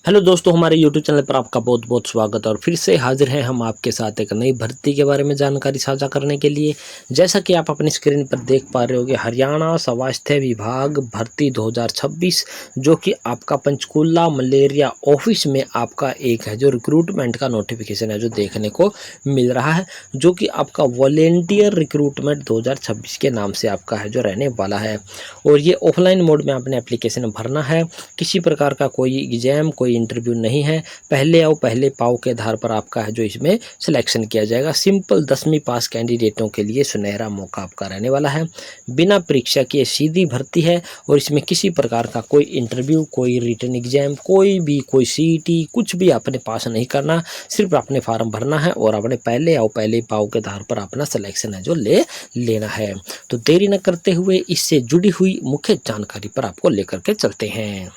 Hello दोस्तों, हमारे YouTube channel पर आपका बहुत बहुत स्वागत है और फिर से हाजिर हैं हम आपके साथ एक नई भर्ती के बारे में जानकारी साझा करने के लिए। जैसा कि आप अपनी स्क्रीन पर देख पा रहे होंगे, हरियाणा स्वास्थ्य विभाग भर्ती 2026 जो कि आपका पंचकूला मलेरिया ऑफिस में आपका एक है जो रिक्रूटमेंट का नोटिफिकेशन है जो देखने को मिल रहा है, जो कि आपका वॉलेंटियर रिक्रूटमेंट 2026 के नाम से आपका है जो रहने वाला है। और ये ऑफलाइन मोड में आपने एप्लीकेशन भरना है। किसी प्रकार का कोई एग्जाम कोई इंटरव्यू नहीं है। पहले आओ पहले पाओ के आधार पर आपका है जो इसमें सिलेक्शन किया जाएगा। सिंपल 10वीं पास कैंडिडेटों के लिए सुनहरा मौका आपका रहने वाला है। बिना परीक्षा के सीधी भर्ती है और इसमें किसी प्रकार का कोई इंटरव्यू कोई रिटन एग्जाम कोई सीईटी कुछ भी आपने पास नहीं करना। सिर्फ आपने फॉर्म भरना है और आपने पहले आओ पहले पाओ के आधार पर अपना सिलेक्शन है जो ले लेना है। तो देरी न करते हुए इससे जुड़ी हुई मुख्य जानकारी पर आपको लेकर के चलते हैं।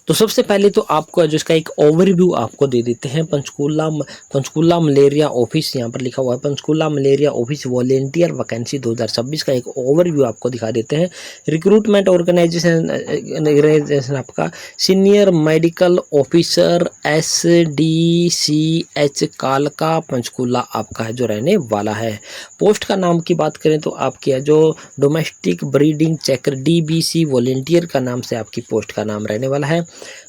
तो सबसे पहले तो आपको जो इसका एक ओवरव्यू आपको दे देते हैं। पंचकूला मलेरिया ऑफिस, यहाँ पर लिखा हुआ है Panchkula malaria office volunteer vacancy 2026 का एक ओवरव्यू आपको दिखा देते हैं। रिक्रूटमेंट ऑर्गेनाइजेशन आपका सीनियर मेडिकल ऑफिसर SDCH कालका पंचकूला आपका है जो रहने वाला है। पोस्ट का नाम की बात करें तो आपकी है जो domestic breeding checker DBC volunteer का नाम से आपकी पोस्ट का नाम रहने वाला है।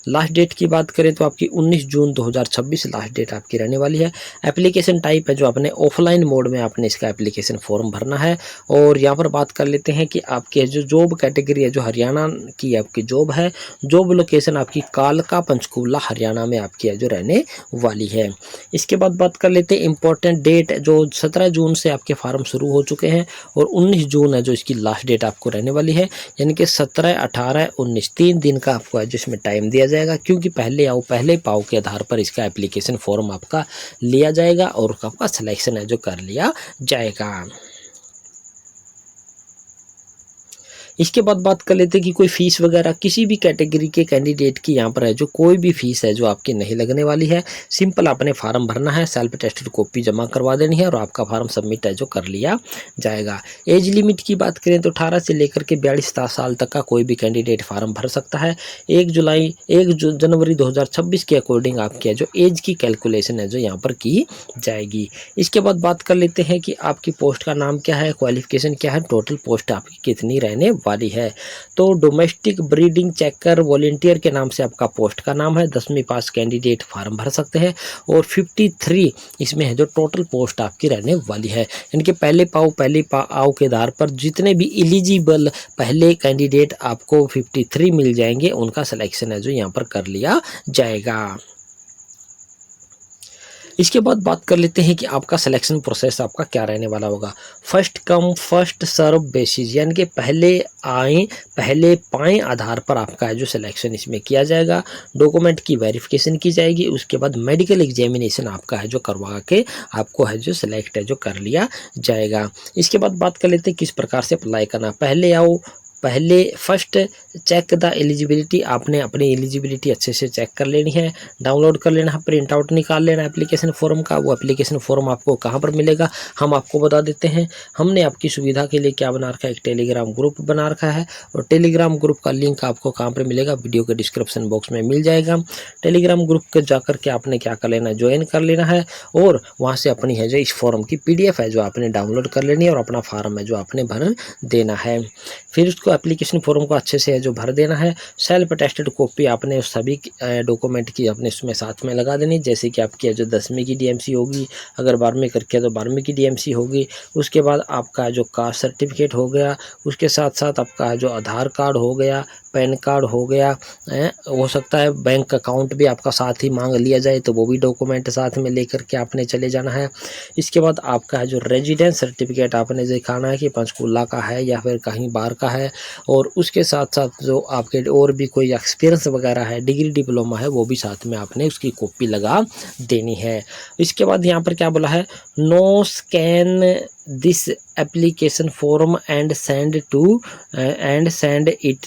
लास्ट डेट की बात करें तो आपकी 19 जून 2026 लास्ट डेट आपकी रहने वाली है। एप्लीकेशन टाइप है जो आपने ऑफलाइन मोड में आपने इसका एप्लीकेशन फॉर्म भरना है। और यहाँ पर बात कर लेते हैं कि आपकी जो जॉब कैटेगरी है जो हरियाणा की आपकी जॉब है। जॉब लोकेशन आपकी कालका पंचकूला हरियाणा में आपकी है जो रहने वाली है। इसके बाद बात कर लेते हैं इंपॉर्टेंट डेट जो 17 जून से आपके फार्म शुरू हो चुके हैं और 19 जून है जो इसकी लास्ट डेट आपको रहने वाली है। यानी कि 17, 18, 19 3 दिन का आपको है जिसमें टाइम दिया जाएगा, क्योंकि पहले आओ पहले पाओ के आधार पर इसका एप्लीकेशन फॉर्म आपका लिया जाएगा और आपका सिलेक्शन है जो कर लिया जाएगा। इसके बाद बात कर लेते हैं कि कोई फीस वगैरह किसी भी कैटेगरी के कैंडिडेट की यहाँ पर है जो कोई भी फीस है जो आपकी नहीं लगने वाली है। सिंपल आपने फार्म भरना है, सेल्फ टेस्टेड कॉपी जमा करवा देनी है और आपका फार्म सबमिट है जो कर लिया जाएगा। एज लिमिट की बात करें तो 18 से लेकर के 42 साल तक का कोई भी कैंडिडेट फार्म भर सकता है। 1 जनवरी 2026 के अकॉर्डिंग आपकी है जो एज की कैलकुलेशन है जो यहाँ पर की जाएगी। इसके बाद बात कर लेते हैं कि आपकी पोस्ट का नाम क्या है, क्वालिफिकेशन क्या है, टोटल पोस्ट आपकी कितनी रहने वाली है। तो डोमेस्टिक ब्रीडिंग चेकर वॉलेंटियर के नाम से आपका पोस्ट का नाम है। 10वीं पास कैंडिडेट फार्म भर सकते हैं और 53 इसमें है जो टोटल पोस्ट आपकी रहने वाली है। यानी पहले आओ के आधार पर जितने भी एलिजिबल पहले कैंडिडेट आपको 53 मिल जाएंगे, उनका सिलेक्शन है जो यहाँ पर कर लिया जाएगा। इसके बाद बात कर लेते हैं कि आपका सिलेक्शन प्रोसेस आपका क्या रहने वाला होगा। First come first serve basis, यानी कि पहले आए पहले पाएँ आधार पर आपका है जो सिलेक्शन इसमें किया जाएगा। डॉक्यूमेंट की वेरिफिकेशन की जाएगी, उसके बाद मेडिकल एग्जामिनेशन आपका है जो करवा के आपको है जो सिलेक्ट है जो कर लिया जाएगा। इसके बाद बात कर लेते हैं किस प्रकार से अप्लाई करना। पहले आओ पहले फर्स्ट चेक द एलिजिबिलिटी, आपने अपनी एलिजिबिलिटी अच्छे से चेक कर लेनी है, डाउनलोड कर लेना है, प्रिंट आउट निकाल लेना एप्लीकेशन फॉर्म का। वो एप्लीकेशन फॉर्म आपको कहाँ पर मिलेगा हम आपको बता देते हैं। हमने आपकी सुविधा के लिए क्या बना रखा है, एक टेलीग्राम ग्रुप बना रखा है और टेलीग्राम ग्रुप का लिंक आपको कहाँ पर मिलेगा, वीडियो के डिस्क्रिप्शन बॉक्स में मिल जाएगा। टेलीग्राम ग्रुप के जाकर के आपने क्या कर लेना है, ज्वाइन कर लेना है और वहाँ से अपनी है जो इस फॉर्म की PDF है जो आपने डाउनलोड कर लेनी है और अपना फॉर्म है जो आपने भर देना है। फिर उसको एप्लीकेशन फॉर्म को अच्छे से है जो भर देना है। सेल्फ टेस्टेड कॉपी आपने सभी डॉक्यूमेंट की अपने उसमें साथ में लगा देनी, जैसे कि आपकी जो 10वीं की DMC होगी, अगर 12वीं करके तो 12वीं की DMC होगी। उसके बाद आपका जो कास्ट सर्टिफिकेट हो गया, उसके साथ साथ आपका जो आधार कार्ड हो गया, पैन कार्ड हो गया, हो सकता है बैंक अकाउंट भी आपका साथ ही मांग लिया जाए तो वो भी डॉक्यूमेंट साथ में लेकर के आपने चले जाना है। इसके बाद आपका जो रेजिडेंस सर्टिफिकेट आपने दिखाना है कि पंचकूला का है या फिर कहीं बाहर का है, और उसके साथ साथ जो आपके और भी कोई एक्सपीरियंस वगैरह है, डिग्री डिप्लोमा है, वो भी साथ में आपने उसकी कॉपी लगा देनी है। इसके बाद यहाँ पर क्या बोला है, no scan this application form and send it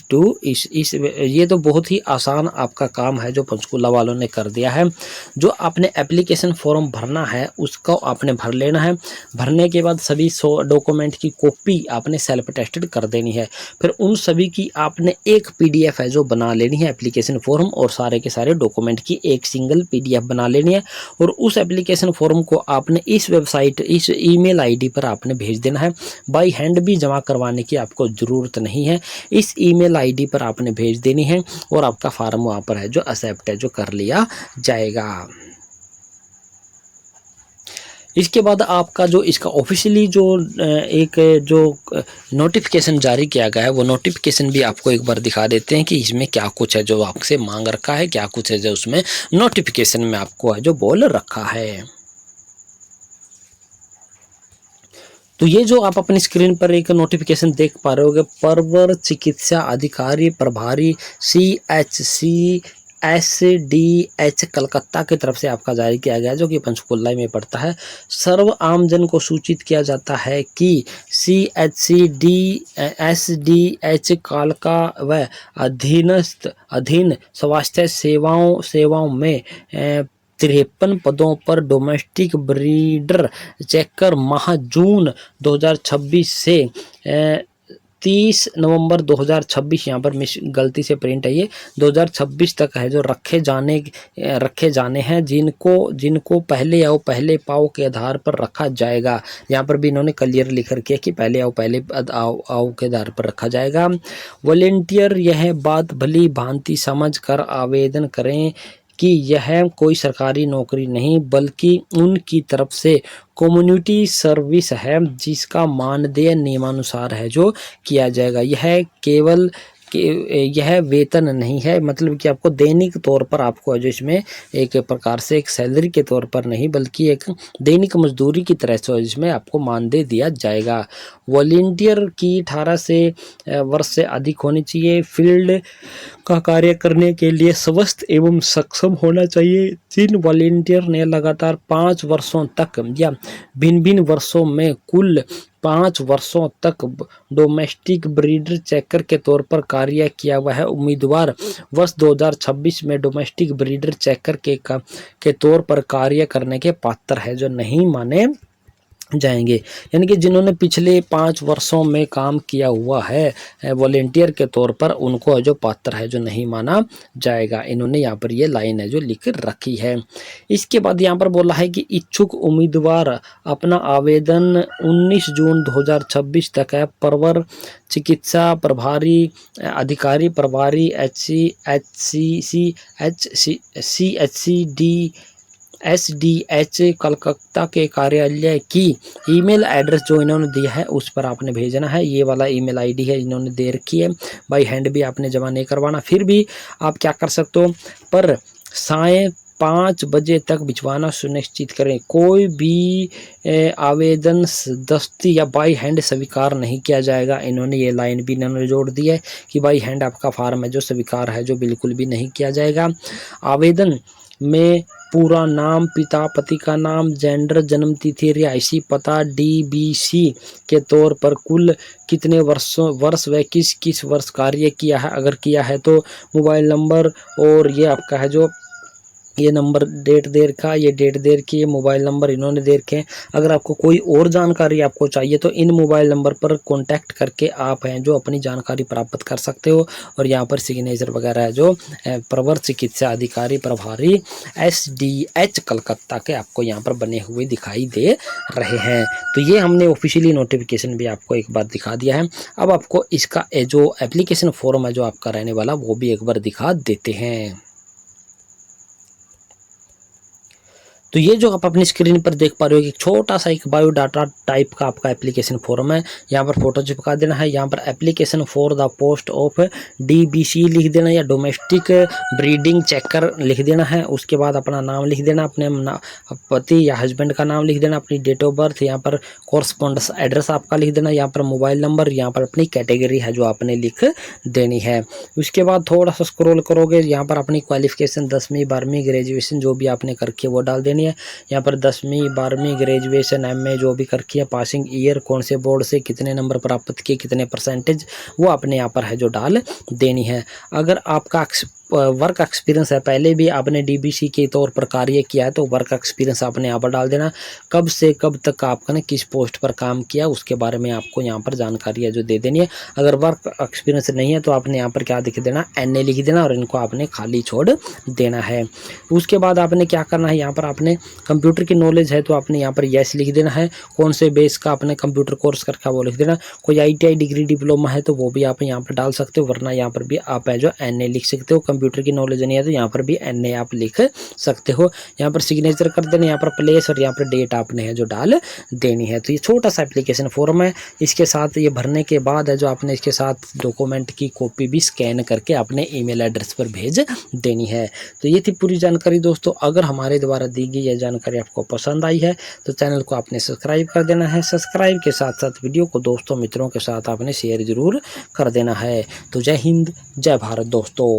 to. इस ये तो बहुत ही आसान आपका काम है जो पंचकूला वालों ने कर दिया है। जो आपने एप्लीकेशन फॉर्म भरना है उसको आपने भर लेना है। भरने के बाद सभी 100 डॉक्यूमेंट की कॉपी आपने सेल्फ टेस्टेड कर देनी है। फिर उन सभी की आपने एक पीडीएफ है जो बना लेनी है एप्लीकेशन फॉर्म, और सारे के सारे डॉक्यूमेंट की एक सिंगल पीडीएफ बना लेनी है। और उस एप्लीकेशन फॉर्म को आपने इस वेबसाइट, इस ईमेल आईडी पर आपने भेज देना है। बाय हैंड भी जमा करवाने की आपको ज़रूरत नहीं है, इस ईमेल आईडी पर आपने भेज देनी है और आपका फार्म वहाँ पर है जो एक्सेप्ट है जो कर लिया जाएगा। इसके बाद आपका जो इसका ऑफिशियली जो एक जो नोटिफिकेशन जारी किया गया है वो नोटिफिकेशन भी आपको एक बार दिखा देते हैं कि इसमें क्या कुछ है जो आपसे मांग रखा है, क्या कुछ है जो उसमें नोटिफिकेशन में आपको है जो बोल रखा है। तो ये जो आप अपनी स्क्रीन पर एक नोटिफिकेशन देख पा रहे होगे, प्रवर चिकित्सा अधिकारी प्रभारी CHCSDH कलकत्ता की तरफ से आपका जारी किया गया जो कि पंचकुला में पड़ता है। सर्व आमजन को सूचित किया जाता है कि CHCSDH कालका व अधीन स्वास्थ्य सेवाओं में 53 पदों पर डोमेस्टिक ब्रीडर चेकर माह जून 2026 से 30 नवंबर 2026, यहाँ पर गलती से प्रिंट है, ये 2026 तक है जो रखे जाने हैं, जिनको पहले आओ पहले पाओ के आधार पर रखा जाएगा। यहाँ पर भी इन्होंने क्लियर लिख रखी है कि पहले आओ पहले आओ के आधार पर रखा जाएगा। वॉलेंटियर यह बात भली भांति समझ कर आवेदन करें कि यह कोई सरकारी नौकरी नहीं बल्कि उनकी तरफ से कम्युनिटी सर्विस है जिसका मानदेय नियमानुसार है जो किया जाएगा। यह वेतन नहीं है, मतलब कि आपको दैनिक तौर पर आपको जो इसमें एक प्रकार से एक सैलरी के तौर पर नहीं बल्कि एक दैनिक मजदूरी की तरह से इसमें आपको मानदेय दिया जाएगा। वॉलेंटियर की 18 वर्ष से अधिक होनी चाहिए। फील्ड का कार्य करने के लिए स्वस्थ एवं सक्षम होना चाहिए। जिन वॉलेंटियर ने लगातार 5 वर्षों तक या भिन्न वर्षों में कुल 5 वर्षों तक डोमेस्टिक ब्रीडर चेकर के तौर पर कार्य किया हुआ है, उम्मीदवार वर्ष 2026 में डोमेस्टिक ब्रीडर चेकर के तौर पर कार्य करने के पात्र है जो नहीं माने जाएंगे। यानी कि जिन्होंने पिछले 5 वर्षों में काम किया हुआ है वॉलेंटियर के तौर पर, उनको जो पात्र है जो नहीं माना जाएगा। इन्होंने यहाँ पर ये लाइन है जो लिख रखी है। इसके बाद यहाँ पर बोला है कि इच्छुक उम्मीदवार अपना आवेदन 19 जून 2026 तक है प्रवर चिकित्सा प्रभारी अधिकारी प्रभारी CHCSDH कलकत्ता के कार्यालय की ईमेल एड्रेस जो इन्होंने दिया है उस पर आपने भेजना है। ये वाला ईमेल आईडी है इन्होंने दे रखी है। बाई हैंड भी आपने जमा नहीं करवाना। फिर भी आप क्या कर सकते हो, पर साय 5 बजे तक भिजवाना सुनिश्चित करें। कोई भी आवेदन दस्ती या बाई हैंड स्वीकार नहीं किया जाएगा। इन्होंने ये लाइन भी इन्होंने जोड़ दी है कि बाई हैंड आपका फार्म है जो स्वीकार है जो बिल्कुल भी नहीं किया जाएगा। आवेदन में पूरा नाम, पिता पति का नाम, जेंडर, जन्म तिथि, रिहायशी पता, DBC के तौर पर कुल कितने वर्ष व किस वर्ष कार्य किया है, अगर किया है तो मोबाइल नंबर, और ये आपका है जो ये नंबर डेट दे रखा, ये डेट दे रखी है, मोबाइल नंबर इन्होंने दे रखे हैं। अगर आपको कोई और जानकारी आपको चाहिए तो इन मोबाइल नंबर पर कांटेक्ट करके आप हैं जो अपनी जानकारी प्राप्त कर सकते हो। और यहाँ पर सिग्नेचर वगैरह है जो प्रवर चिकित्सा अधिकारी प्रभारी SDH कलकत्ता के आपको यहाँ पर बने हुए दिखाई दे रहे हैं। तो ये हमने ऑफिशियली नोटिफिकेशन भी आपको एक बार दिखा दिया है। अब आपको इसका जो एप्लीकेशन फॉर्म है जो आपका रहने वाला वो भी एक बार दिखा देते हैं। तो ये जो आप अपनी स्क्रीन पर देख पा रहे हो कि छोटा सा एक बायोडाटा टाइप का आपका एप्लीकेशन फॉर्म है। यहाँ पर फोटो चिपका देना है। यहाँ पर application for the post of DBC लिख देना या डोमेस्टिक ब्रीडिंग चेकर लिख देना है। उसके बाद अपना नाम लिख देना, अपने पति या हस्बैंड का नाम लिख देना, अपनी डेट ऑफ बर्थ, यहाँ पर कॉरस्पॉन्डेंस एड्रेस आपका लिख देना, यहाँ पर मोबाइल नंबर, यहाँ पर अपनी कैटेगरी है जो आपने लिख देनी है। उसके बाद थोड़ा सा स्क्रॉल करोगे, यहाँ पर अपनी क्वालिफिकेशन 10वीं 12वीं ग्रेजुएशन जो भी आपने करके वो डाल देनी देनी है। यहाँ पर 10वीं 12वीं ग्रेजुएशन MA जो भी कर रखी है, पासिंग ईयर, कौन से बोर्ड से कितने नंबर प्राप्त किए, कितने परसेंटेज, वो आपने यहाँ पर है जो डाल देनी है। अगर आपका वर्क एक्सपीरियंस है, पहले भी आपने DBC के तौर पर कार्य किया है तो वर्क एक्सपीरियंस आपने यहाँ पर डाल देना। कब से कब तक आपने किस पोस्ट पर काम किया उसके बारे में आपको यहाँ पर जानकारी है जो दे देनी है। अगर वर्क एक्सपीरियंस नहीं है तो आपने यहाँ पर क्या लिख देना, NA लिख देना और इनको आपने खाली छोड़ देना है। उसके बाद आपने क्या करना है, यहाँ पर आपने कंप्यूटर की नॉलेज है तो आपने यहाँ पर यस लिख देना है। कौन से बेस का आपने कंप्यूटर कोर्स करके वो लिख देना। कोई ITI डिग्री डिप्लोमा है तो वो भी आप यहाँ पर डाल सकते हो, वरना यहाँ पर भी आप है जो NA लिख सकते हो। कंप्यूटर की नॉलेज नहीं है तो यहाँ पर भी NA आप लिख सकते हो। यहाँ पर सिग्नेचर कर देना, यहाँ पर प्लेस और यहाँ पर डेट आपने है जो डाल देनी है। तो ये छोटा सा एप्लीकेशन फॉर्म है। इसके साथ ये भरने के बाद है जो आपने इसके साथ डॉक्यूमेंट की कॉपी भी स्कैन करके अपने ईमेल एड्रेस पर भेज देनी है। तो ये थी पूरी जानकारी दोस्तों। अगर हमारे द्वारा दी गई यह जानकारी आपको पसंद आई है तो चैनल को आपने सब्सक्राइब कर देना है। सब्सक्राइब के साथ साथ वीडियो को दोस्तों मित्रों के साथ आपने शेयर जरूर कर देना है। तो जय हिंद, जय भारत दोस्तों।